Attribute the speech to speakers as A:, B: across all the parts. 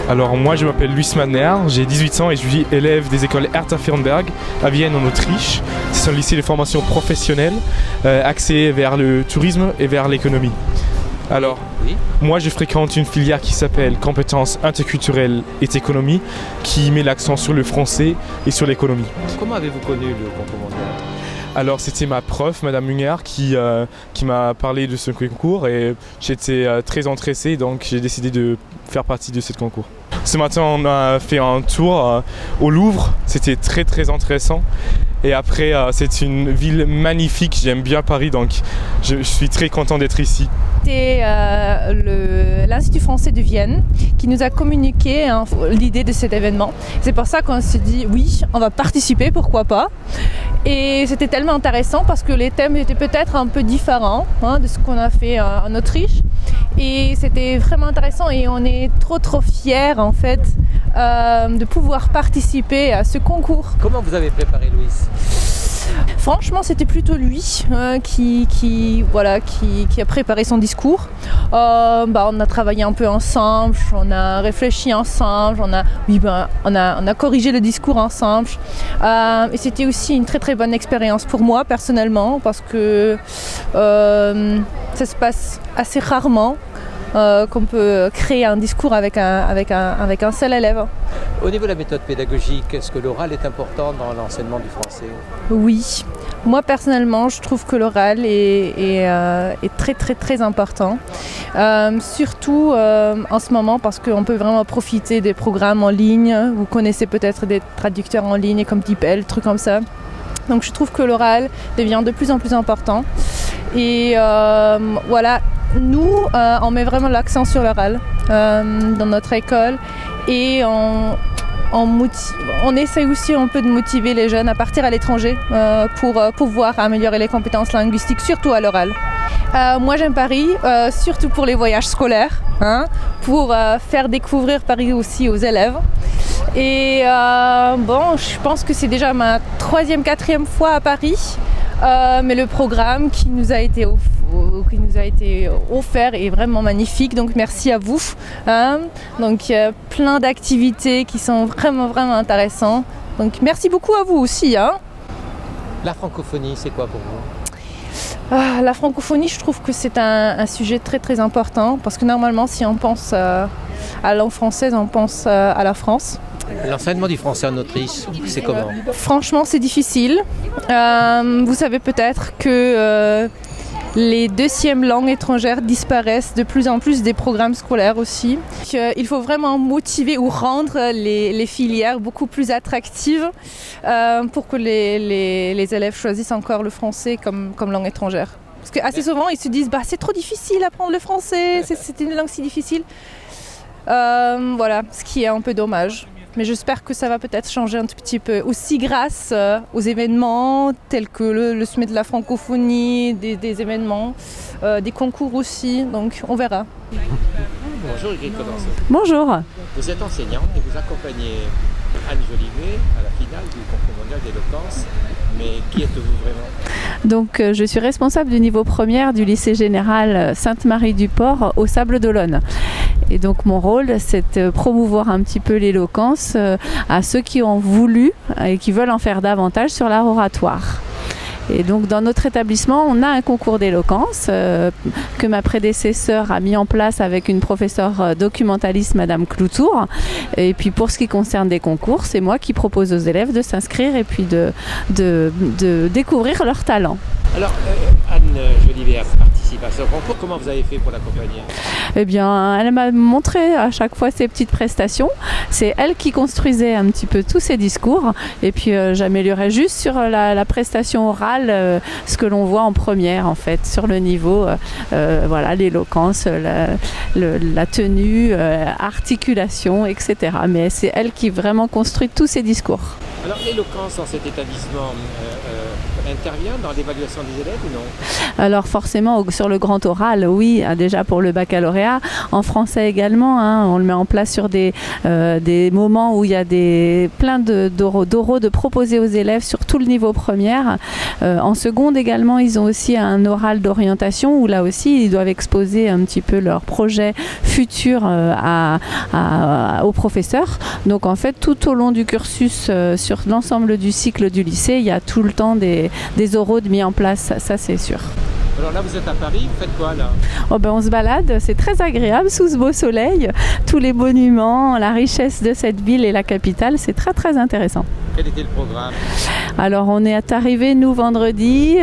A: Alors moi je m'appelle Luis Madner, j'ai 18 ans et je suis élève des écoles Hertha Firnberg à Vienne en Autriche. C'est un lycée de formation professionnelle axé vers le tourisme et vers l'économie. Alors, moi je fréquente une filière qui s'appelle compétences interculturelles et économie qui met l'accent sur le français et sur l'économie.
B: Comment avez-vous connu le concours mondial ?
A: Alors c'était ma prof, Madame Munger, qui m'a parlé de ce concours et j'étais très intéressé, donc j'ai décidé de faire partie de ce concours. Ce matin on a fait un tour au Louvre, c'était très très intéressant. Et après c'est une ville magnifique, j'aime bien Paris, donc je suis très content d'être ici.
C: C'est l'Institut français de Vienne qui nous a communiqué l'idée de cet événement. C'est pour ça qu'on s'est dit oui, on va participer, pourquoi pas. Et c'était tellement intéressant parce que les thèmes étaient peut-être un peu différents de ce qu'on a fait en Autriche. Et c'était vraiment intéressant et on est trop fiers en fait de pouvoir participer à ce concours.
B: Comment vous avez préparé Louis ?
C: Franchement, c'était plutôt lui qui a préparé son discours. On a travaillé un peu ensemble, on a réfléchi ensemble, on a corrigé le discours ensemble. Et c'était aussi une très très bonne expérience pour moi personnellement parce que ça se passe assez rarement. Qu'on peut créer un discours avec un seul élève.
B: Au niveau de la méthode pédagogique, est-ce que l'oral est important dans l'enseignement du français ?
C: Oui, moi personnellement je trouve que l'oral est très très très important. Surtout en ce moment parce qu'on peut vraiment profiter des programmes en ligne. Vous connaissez peut-être des traducteurs en ligne comme DeepL, trucs comme ça. Donc je trouve que l'oral devient de plus en plus important. Et voilà. Nous, on met vraiment l'accent sur l'oral dans notre école et on essaie aussi un peu de motiver les jeunes à partir à l'étranger pour pouvoir améliorer les compétences linguistiques, surtout à l'oral. Moi j'aime Paris, surtout pour les voyages scolaires, pour faire découvrir Paris aussi aux élèves. Et je pense que c'est déjà ma 3e, 4e fois à Paris, mais le programme qui nous a été offert est vraiment magnifique, donc merci à vous. Donc il y a plein d'activités qui sont vraiment vraiment intéressantes, donc merci beaucoup à vous aussi.
B: La francophonie, c'est quoi pour vous ?
C: La francophonie, je trouve que c'est un sujet très très important parce que normalement si on pense à la langue française, on pense à la France.
B: L'enseignement du français en Autriche, c'est comment ?
C: Franchement, c'est difficile. Vous savez peut-être que les 2e langues étrangères disparaissent de plus en plus des programmes scolaires aussi. Il faut vraiment motiver ou rendre les filières beaucoup plus attractives pour que les élèves choisissent encore le français comme langue étrangère. Parce qu'assez souvent, ils se disent c'est trop difficile d'apprendre le français, c'est une langue si difficile. Voilà, ce qui est un peu dommage. Mais j'espère que ça va peut-être changer un tout petit peu. Aussi grâce aux événements tels que le sommet de la francophonie, des événements, des concours aussi. Donc on verra.
B: Bonjour Ingrid Condorcet.
D: Bonjour.
B: Vous êtes enseignante et vous accompagnez Anne Jolivet à la finale du concours mondial d'éloquence. Mais qui êtes-vous vraiment ?
D: Donc je suis responsable du niveau première du lycée général Sainte-Marie-du-Port au Sables d'Olonne. Et donc mon rôle, c'est de promouvoir un petit peu l'éloquence à ceux qui ont voulu et qui veulent en faire davantage sur l'art oratoire. Et donc dans notre établissement, on a un concours d'éloquence que ma prédécesseur a mis en place avec une professeure documentaliste, Madame Cloutour. Et puis pour ce qui concerne des concours, c'est moi qui propose aux élèves de s'inscrire et puis de découvrir leur talent.
B: Alors Anne Jolivet participe à ce concours, comment vous avez fait pour l'accompagner ?
D: Eh bien, elle m'a montré à chaque fois ses petites prestations. C'est elle qui construisait un petit peu tous ses discours. Et puis, j'améliorais juste sur la prestation orale, ce que l'on voit en première, en fait, sur le niveau, l'éloquence, la tenue, articulation, etc. Mais c'est elle qui vraiment construit tous ses discours.
B: Alors, l'éloquence dans cet établissement, intervient dans l'évaluation des élèves ou non?
D: Alors forcément, sur le grand oral, oui, déjà pour le baccalauréat. En français également, hein, on le met en place sur des moments où il y a plein d'oraux de proposer aux élèves sur tout le niveau première. En seconde également, ils ont aussi un oral d'orientation où là aussi, ils doivent exposer un petit peu leur projet futur aux professeurs. Donc en fait, tout au long du cursus, sur l'ensemble du cycle du lycée, il y a tout le temps des oraux mis en place, ça c'est sûr.
B: Alors là, vous êtes à Paris, vous faites quoi là?
D: On se balade, c'est très agréable sous ce beau soleil. Tous les monuments, la richesse de cette ville et la capitale, c'est très très intéressant.
B: Quel était le programme?
D: Alors on est arrivé nous vendredi,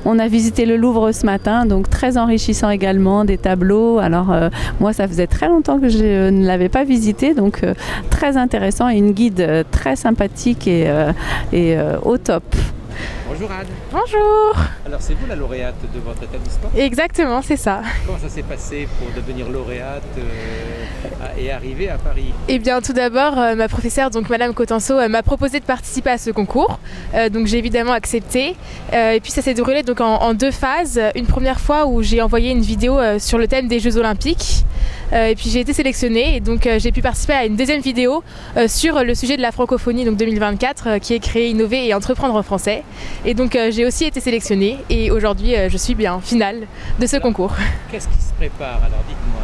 D: on a visité le Louvre ce matin, donc très enrichissant également, des tableaux. Alors moi ça faisait très longtemps que je ne l'avais pas visité, donc très intéressant et une guide très sympathique et au top.
B: Bonjour Anne.
C: Bonjour.
B: Alors c'est vous la lauréate de votre établissement?
C: Exactement, c'est ça.
B: Comment ça s'est passé pour devenir lauréate et arriver à Paris?
C: Eh bien tout d'abord, ma professeure, donc Madame Cotenso, m'a proposé de participer à ce concours. Donc j'ai évidemment accepté. Et puis ça s'est déroulé donc en deux phases. Une première fois où j'ai envoyé une vidéo sur le thème des Jeux Olympiques. Et puis j'ai été sélectionnée et donc j'ai pu participer à une deuxième vidéo sur le sujet de la francophonie donc 2024 qui est créer, innover et entreprendre en français. Et donc j'ai aussi été sélectionnée et aujourd'hui je suis bien finale de ce concours.
B: Qu'est-ce qui se prépare alors? Dites-moi.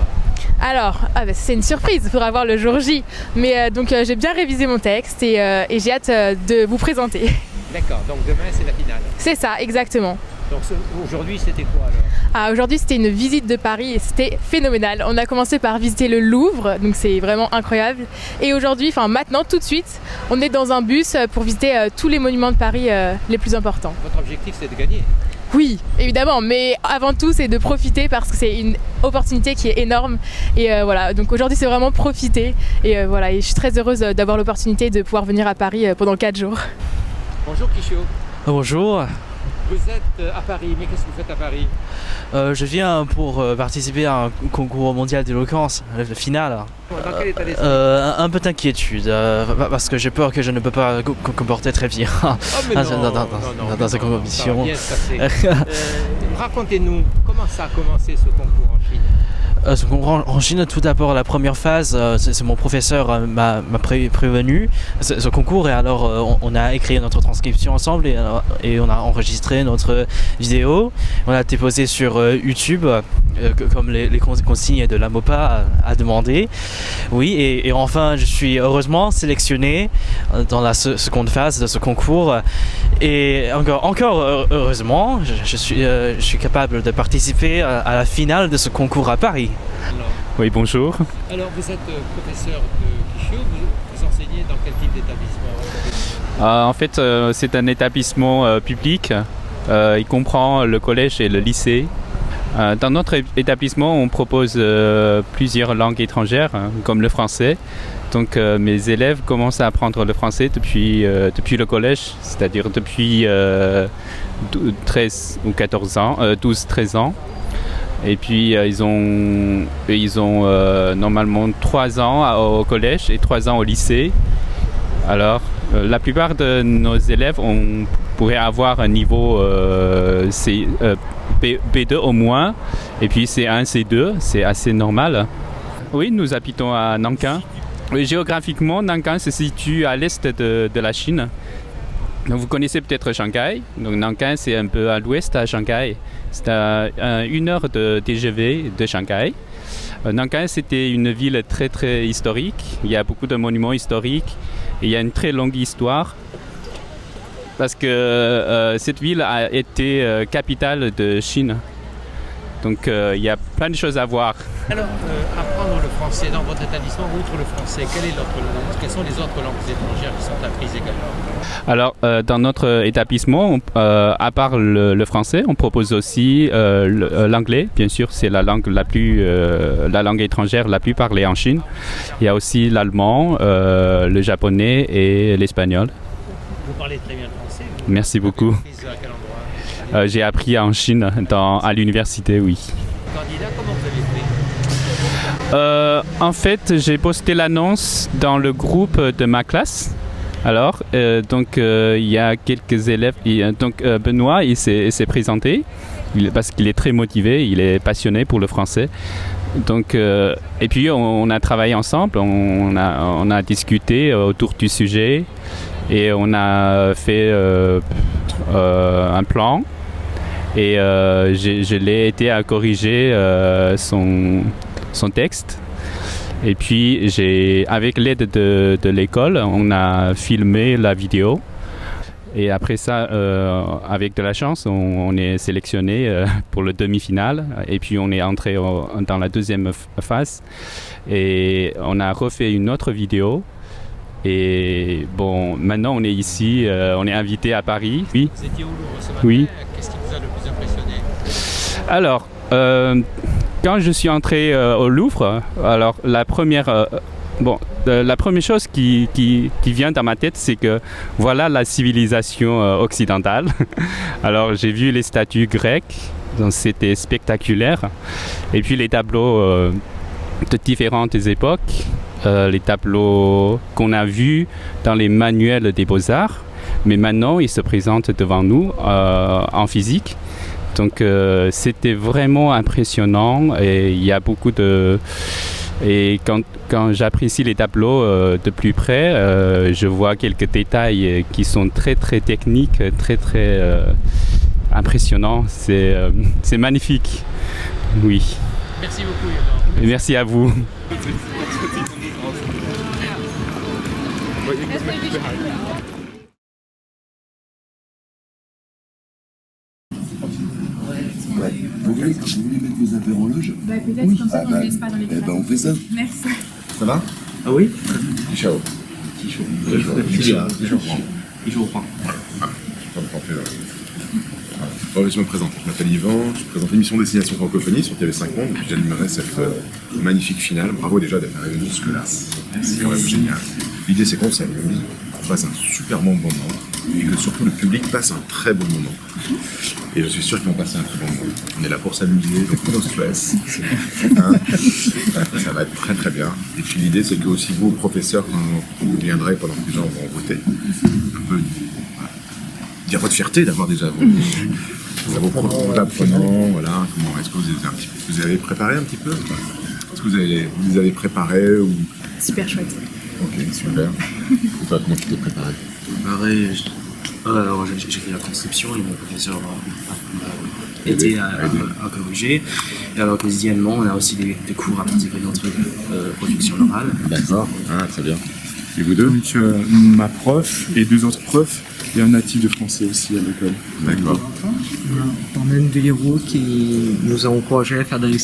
C: Alors, c'est une surprise, il faudra voir le jour J. Mais donc j'ai bien révisé mon texte et j'ai hâte de vous présenter.
B: D'accord, donc demain c'est la finale.
C: C'est ça, exactement.
B: Donc aujourd'hui c'était quoi alors?
C: Aujourd'hui c'était une visite de Paris et c'était phénoménal. On a commencé par visiter le Louvre, donc c'est vraiment incroyable. Et aujourd'hui, maintenant tout de suite, on est dans un bus pour visiter tous les monuments de Paris les plus importants.
B: Votre objectif c'est de gagner?
C: Oui, évidemment, mais avant tout c'est de profiter parce que c'est une opportunité qui est énorme. Et voilà, donc aujourd'hui c'est vraiment profiter. Et voilà, et je suis très heureuse d'avoir l'opportunité de pouvoir venir à Paris pendant 4 jours.
B: Bonjour Kishio.
E: Bonjour.
B: Vous êtes à Paris, mais qu'est-ce que vous faites à Paris?
E: Je viens pour participer à un concours mondial d'éloquence, le final.
B: Dans quel état d'esprit?
E: Un peu d'inquiétude, parce que j'ai peur que je ne peux pas comporter très bien dans ces compétitions.
B: Racontez-nous, comment ça a commencé ce concours en Chine?
E: Ce concours en Chine, tout d'abord, la première phase, c'est mon professeur m'a prévenu ce concours et alors on a écrit notre transcription ensemble et on a enregistré notre vidéo. On a déposé sur YouTube, comme les consignes de la MOPA a demandé. Oui, et enfin, je suis heureusement sélectionné dans la seconde phase de ce concours. Et encore heureusement, je suis capable de participer à la finale de ce concours à Paris.
A: Oui, bonjour.
B: Alors, vous êtes professeur de Kishio, vous enseignez dans quel type d'établissement?
A: En fait, c'est un établissement public. Il comprend le collège et le lycée. Dans notre établissement, on propose plusieurs langues étrangères, comme le français. Donc mes élèves commencent à apprendre le français depuis le collège, c'est-à-dire depuis 13 ou 14 ans, 12-13 ans. Et puis ils ont normalement 3 ans au collège et 3 ans au lycée. Alors la plupart de nos élèves pourraient avoir un niveau B2 au moins, et puis C1, C2, c'est assez normal. Oui, nous habitons à Nankin. Géographiquement, Nankin se situe à l'est de la Chine. Donc, vous connaissez peut-être Shanghai. Donc Nankin, c'est un peu à l'ouest à Shanghai. C'est à 1 heure de TGV de Shanghai. Nankin, c'était une ville très très historique. Il y a beaucoup de monuments historiques et il y a une très longue histoire. Parce que cette ville a été capitale de Chine. Donc il y a plein de choses à voir.
B: Alors, apprendre le français dans votre établissement, outre le français, quelles sont les autres langues étrangères qui sont apprises également?
A: Alors, dans notre établissement, à part le français, on propose aussi l'anglais. Bien sûr, c'est la langue la langue étrangère la plus parlée en Chine. Il y a aussi l'allemand, le japonais et l'espagnol.
B: Vous parlez très bien le français.
A: Merci beaucoup.
B: À quel endroit?
A: J'ai appris en Chine, à l'université, oui.
B: Candidat, comment vous avez fait?
A: En fait, j'ai posté l'annonce dans le groupe de ma classe
F: Alors, il y a quelques élèves. Benoît, il s'est présenté parce qu'il est très motivé, il est passionné pour le français. Et puis on a travaillé ensemble, on a discuté autour du sujet et on a fait un plan. Et je l'ai aidé à corriger son texte. Et puis, avec l'aide de l'école, on a filmé la vidéo. Et après ça, avec de la chance, on est sélectionné pour le demi-finale. Et puis, on est entré dans la deuxième phase. Et on a refait une autre vidéo. Et bon, maintenant, on est ici, on est invité à Paris. Oui.
B: Vous étiez au Louvre ce matin.
F: Oui.
B: Qu'est-ce qui vous a le plus impressionné?
F: Alors, quand je suis entré au Louvre, alors la première chose qui vient dans ma tête, c'est que voilà la civilisation occidentale. Alors j'ai vu les statues grecques, donc c'était spectaculaire. Et puis les tableaux de différentes époques, les tableaux qu'on a vus dans les manuels des beaux-arts, mais maintenant ils se présentent devant nous en physique. Donc c'était vraiment impressionnant et il y a beaucoup de... Et quand j'apprécie les tableaux de plus près, je vois quelques détails qui sont très très techniques, très très impressionnants. C'est magnifique. Oui.
B: Merci beaucoup, Yolande.
F: Et merci à vous.
G: Vous voulez mettre vos affaires en loge?
H: Peut-être comme ça qu'on ne laisse pas dans les
G: on fait ça.
H: Merci.
G: Ça va?
I: Ah oui?
G: Ciao.
I: Je reprends.
G: Je me présente. Je m'appelle Yvan. Je présente l'émission Destination Francophonie sur TV5 Monde. Et puis j'animerai cette magnifique finale. Bravo déjà d'être arrivé jusque-là. C'est quand même génial. L'idée, c'est qu'on passe un super bon moment et que surtout le public passe un très bon moment. Et je suis sûr qu'ils vont passer un très bon moment. On est là pour s'amuser, donc no stress. Ça va être très très bien. Et puis l'idée, c'est que aussi vous, professeurs, quand vous viendrez pendant que les gens vont voter, un peu dire votre fierté d'avoir déjà vos apprenants, voilà. Comment est-ce que vous avez préparé un petit peu? Est-ce que vous les avez préparés ou...
H: Super chouette.
G: Ok, super. Et toi, comment tu t'es préparé?
I: Alors j'ai fait la conception et mon professeur m'a aidé à corriger. Et alors quotidiennement, on a aussi des cours à participer dans notre production orale.
G: D'accord, très bien. Et vous deux?
A: Donc ma prof et deux autres profs et un natif de français aussi à l'école.
G: D'accord.
J: Parmen de Hérault qui nous a encouragé à faire des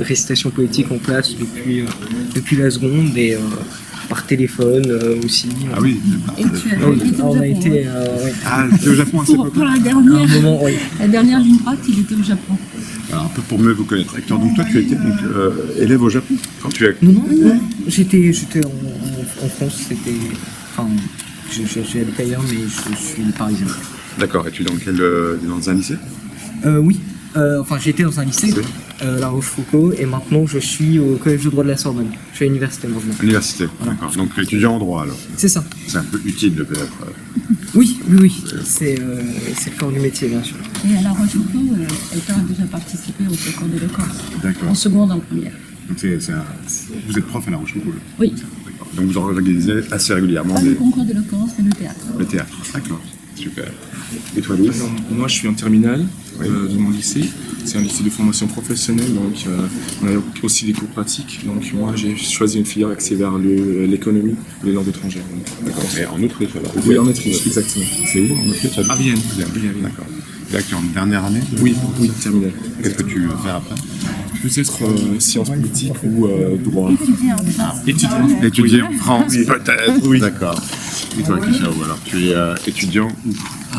J: récitations poétiques en classe depuis la seconde et par téléphone aussi.
G: Ah oui.
H: Et tu as été au
J: on
H: Japon.
J: a été
G: C'était au Japon à cette
H: Pour
G: époque-là.
H: la dernière,
J: un moment, oui.
H: la dernière ligne droite, il était au Japon.
G: Alors un peu pour mieux vous connaître, Hector, donc toi tu étais élève au Japon quand tu as...
J: Non, j'étais en France, c'était... Enfin, j'ai habité ailleurs, mais je suis parisien.
G: D'accord, et tu es dans un lycée?
J: Oui, enfin j'étais dans un lycée, La Rochefoucauld, et maintenant je suis au collège de droit de la Sorbonne. Je suis à l'université maintenant.
G: Université,
J: Voilà.
G: d'accord. Donc étudiant en droit alors.
J: C'est ça.
G: C'est un peu utile de peut-être.
J: Oui. C'est le corps du métier, bien sûr.
H: Et à La Rochefoucauld, Hector a déjà participé au concours d'éloquence.
G: D'accord.
H: En seconde, en première.
G: Donc vous êtes prof à La Rochefoucauld.
H: Oui.
G: D'accord. Donc vous organisez assez régulièrement
H: Pas le concours d'éloquence, mais le théâtre.
G: le théâtre. D'accord, super. Et toi Louis?
A: Alors, moi je suis en terminale
G: Oui.
A: de mon lycée. C'est un lycée de formation professionnelle, donc on a aussi des cours pratiques. Donc moi j'ai choisi une filière axée vers l'économie et les langues étrangères.
G: D'accord. Et en Autriche alors?
A: Oui, en Autriche, exactement.
G: C'est où en Autriche?
A: À Vienne.
G: Vienne. D'accord. Là tu es en dernière année?
A: Oui, terminale.
G: Qu'est-ce que tu veux faire après?
A: Peut-être sciences politiques ou droit. Étudiant.
G: Étudier en France, peut-être. Oui. D'accord. Et toi, Kishaou, alors tu es étudiant où?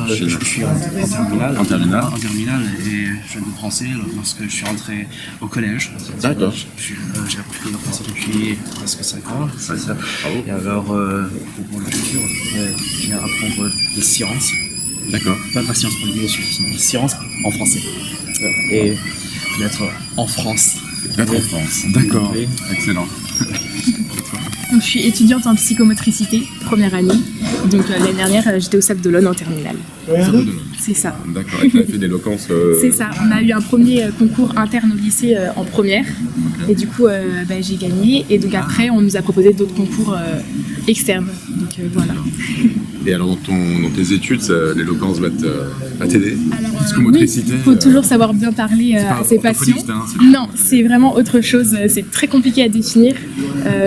I: Je suis en terminale.
G: En terminale.
I: En terminale et je viens de français lorsque je suis rentré au collège.
G: D'accord.
I: J'ai appris le français depuis presque 5 ans. C'est ça.
G: Bravo.
I: Et alors, pour le futur, je viens apprendre les sciences.
G: D'accord.
I: Pas sciences politiques, les sciences en français. Et peut-être en France.
G: D'être en France. D'accord, excellent.
K: Donc, je suis étudiante en psychomotricité, première année. Donc l'année dernière, j'étais au Sable d'Olonne en terminale. C'est ça.
G: D'accord, et tu as fait d'éloquence.
K: C'est ça. On a eu un premier concours interne au lycée en première. Et du coup, j'ai gagné. Et donc après, on nous a proposé d'autres concours externes. Donc voilà.
G: Et alors dans tes études, l'éloquence va t'aider? Psychomotricité.
K: Il faut toujours savoir bien parler à ses patients. Non, c'est vraiment autre chose. C'est très compliqué à définir,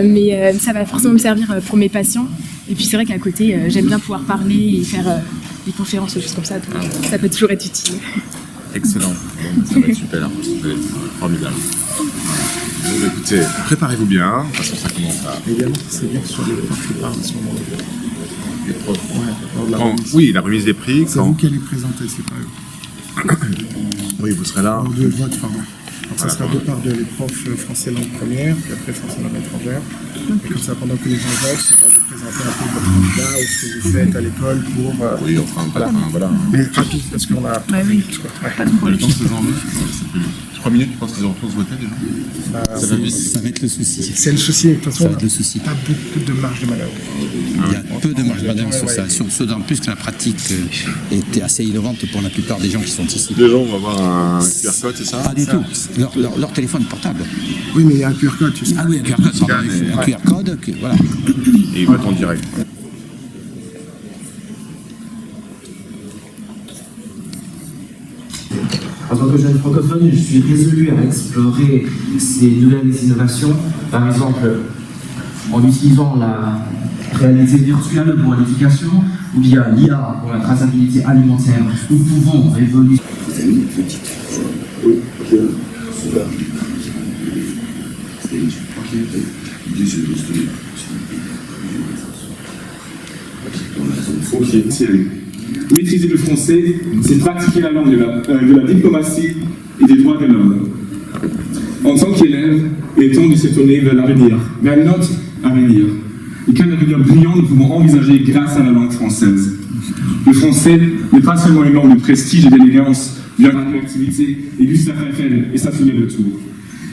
K: mais ça va forcément me servir pour mes patients. Et puis c'est vrai qu'à côté, j'aime bien pouvoir parler et faire des conférences, des choses comme ça. Donc ça peut toujours être utile.
G: Excellent. Bon, ça va être super. Ça va être formidable. Bon, écoutez, préparez-vous bien, parce que ça commence à...
L: Également, c'est bien sur les profs qui parlent à ce moment-là.
G: Les profs. Oui, la remise des prix.
L: C'est vous qui allez présenter, c'est pas eux.
G: Oui, vous serez là.
L: De vote, pardon. Donc ça sera deux parts de les profs français langue première, puis après français langue étrangère. Et comme ça, pendant que les gens votent, c'est vous présenter un peu votre candidat ou ce que vous faites à l'école pour...
G: Oui, on fera un peu. Voilà.
L: Mais rapide, parce qu'on a...
K: Oui.
G: Pas de problème. Le temps que les enlève, 3 minutes, tu penses qu'ils auront tous voté déjà?
M: Ça va être le souci.
L: C'est le souci, de toute façon,
M: ça va être le souci.
L: Pas beaucoup de marge de manœuvre.
M: Il y a peu de marge de manœuvre sur ça, d'autant plus que la pratique était assez innovante pour la plupart des gens qui sont ici.
G: Les gens vont avoir un QR code, c'est ça?
M: Pas du tout. Leur téléphone portable.
L: Oui, mais il y a un QR code, tu sais.
M: Ah oui, un QR code, pardon, un QR code, voilà.
G: Et il va être en direct.
N: En tant que jeune francophone, je suis résolu à explorer ces nouvelles innovations, par exemple en utilisant la réalité virtuelle pour l'éducation ou bien l'IA pour la traçabilité alimentaire. Nous pouvons évoluer.
O: Ok, Thierry. Maîtriser le français, c'est pratiquer la langue de la diplomatie et des droits de l'homme. En tant qu'élève, il est temps de se tourner vers l'avenir, vers notre avenir. Et quel avenir brillant nous pouvons envisager grâce à la langue française. Le français n'est pas seulement une langue de prestige et d'élégance, bien d'attractivité, et Gustave Eiffel et sa soulier de tour.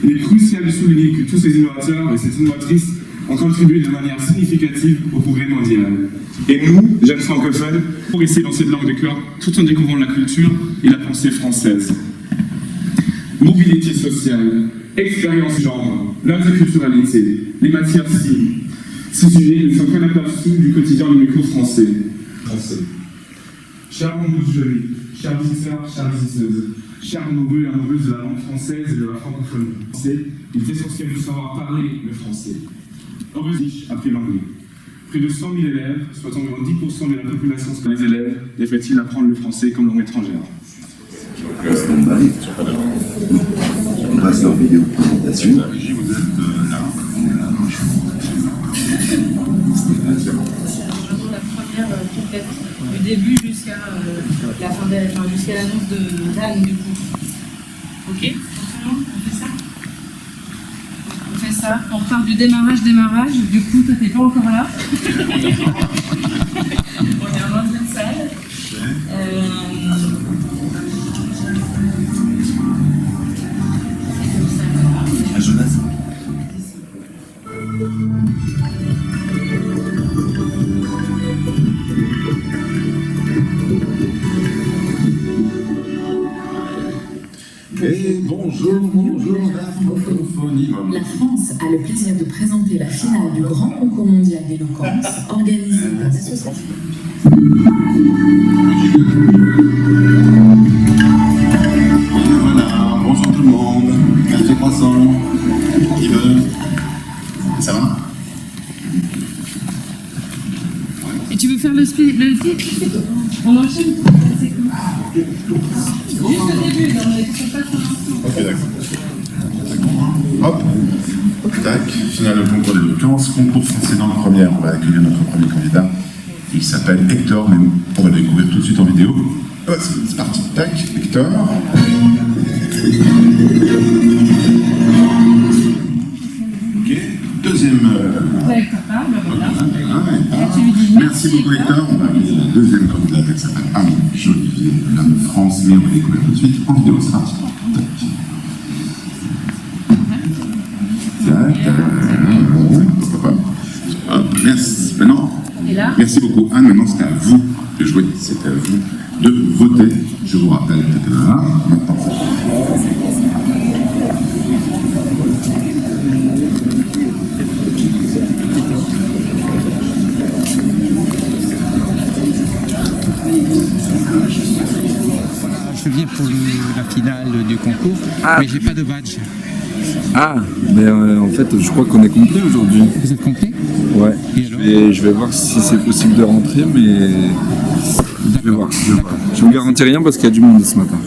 O: Il est crucial de souligner que tous ces innovateurs et ces innovatrices ont contribué de manière significative au progrès mondial. Et nous, jeunes francophones, pour essayer dans cette langue de cœur, tout en découvrant la culture et la pensée française. Mobilité sociale, expérience genre, l'interculturalité, les matières cibles. Ces sujets ne sont qu'un aperçu du quotidien du micro français. Chers jeunes, chers visiteurs, chères visiteuses, chers amoureux et amoureuses de la langue française et de la francophonie, il est essentiel de savoir parler le français. Heureusement, après l'anglais. Près de 100 000 élèves, soit environ 10% de la population scolaire des élèves, devraient-ils apprendre le français comme langue étrangère.
P: On passe leur vidéo présentation.
G: La régie, vous êtes là.
Q: La première complète, du début jusqu'à jusqu'à l'annonce de d'Anne, du coup. Ok, on fait ça. On fait ça, on repart du démarrage, du coup toi t'es pas encore là. On est en ancienne salle.
P: À Jonas.
R: Et bonjour la francophonie.
S: La France a le plaisir de présenter la finale du Grand Concours Mondial d'Éloquence organisé par l'association.
P: Voilà, bonjour tout le monde. Café croissant. Qui veut? Ça va?
Q: Et tu veux faire le titre? On enchaîne. C'est cool. Juste le début, non, mais tu peux pas faire un.
G: Ok, d'accord. Hop. Tac. Finale du concours d'éloquence. Concours français dans le première. On va accueillir notre premier candidat. Il s'appelle Hector, mais on va le découvrir tout de suite en vidéo. Oh, c'est parti. Tac. Hector. Ok. Deuxième. Merci beaucoup Hector. On va accueillir la deuxième candidate qui s'appelle Anne Jolivier, de France, mais on va découvrir tout de suite en vidéo. C'est parti.
P: Merci. Maintenant, merci beaucoup Anne. Maintenant, c'est à vous de jouer. C'est à vous de voter. Je vous rappelle. Maintenant,
M: je viens pour la finale du concours, mais j'ai pas de badge.
T: Ah, mais en fait, je crois qu'on est complet aujourd'hui.
M: Vous êtes complet?
T: Ouais. Je vais voir si c'est possible de rentrer, mais je vais voir. Je vous garantis rien parce qu'il y a du monde ce matin.